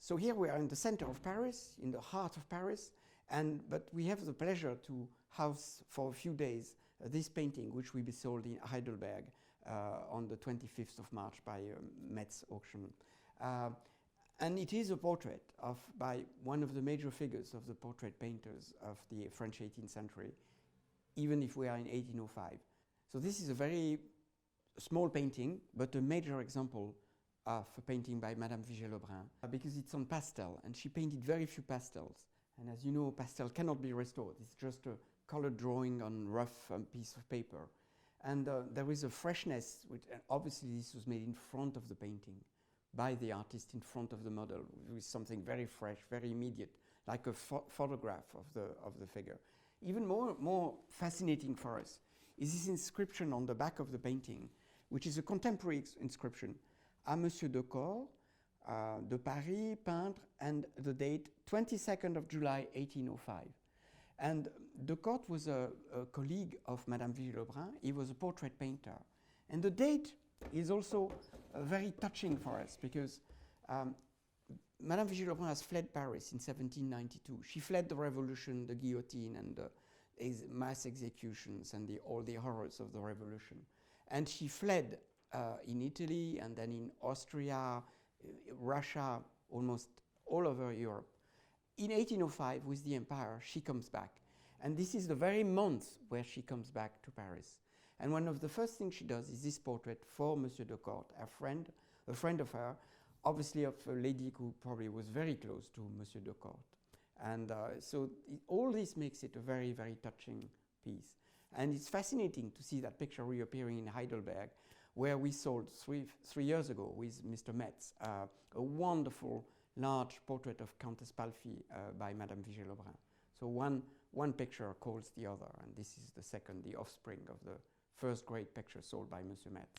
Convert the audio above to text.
So here we are in the center of Paris, in the heart of Paris, but we have the pleasure to house for a few days this painting, which will be sold in Heidelberg on the 25th of March by Metz Auction. And it is a portrait by one of the major figures of the portrait painters of the French 18th century, even if we are in 1805. So this is a very small painting, but a major example of a painting by Madame Vigée-Lebrun, because it's on pastel, and she painted very few pastels. And as you know, pastel cannot be restored. It's just a colored drawing on rough piece of paper. And there is a freshness, and obviously this was made in front of the painting, by the artist in front of the model, with something very fresh, very immediate, like a photograph of the figure. Even more fascinating for us is this inscription on the back of the painting, which is a contemporary inscription, à Monsieur de Cor, de Paris, peintre, and the date 22nd of July 1805. And de Cor was a colleague of Madame Vigée-Lebrun. He was a portrait painter. And the date is also very touching for us, because Madame Vigée-Lebrun has fled Paris in 1792. She fled the revolution, the guillotine, and the mass executions, and all the horrors of the revolution. And she fled in Italy, and then in Austria, Russia, almost all over Europe. In 1805, with the Empire, she comes back. And this is the very month where she comes back to Paris. And one of the first things she does is this portrait for Monsieur de Cor, a friend of her, obviously of a lady who probably was very close to Monsieur de Cor. And so all this makes it a very, very touching piece. And it's fascinating to see that picture reappearing in Heidelberg, where we sold three years ago with Mr. Metz, a wonderful large portrait of Countess Palfy by Madame Vigée-Lebrun. So one picture calls the other, and this is the second, the offspring of the first great picture sold by Monsieur Metz.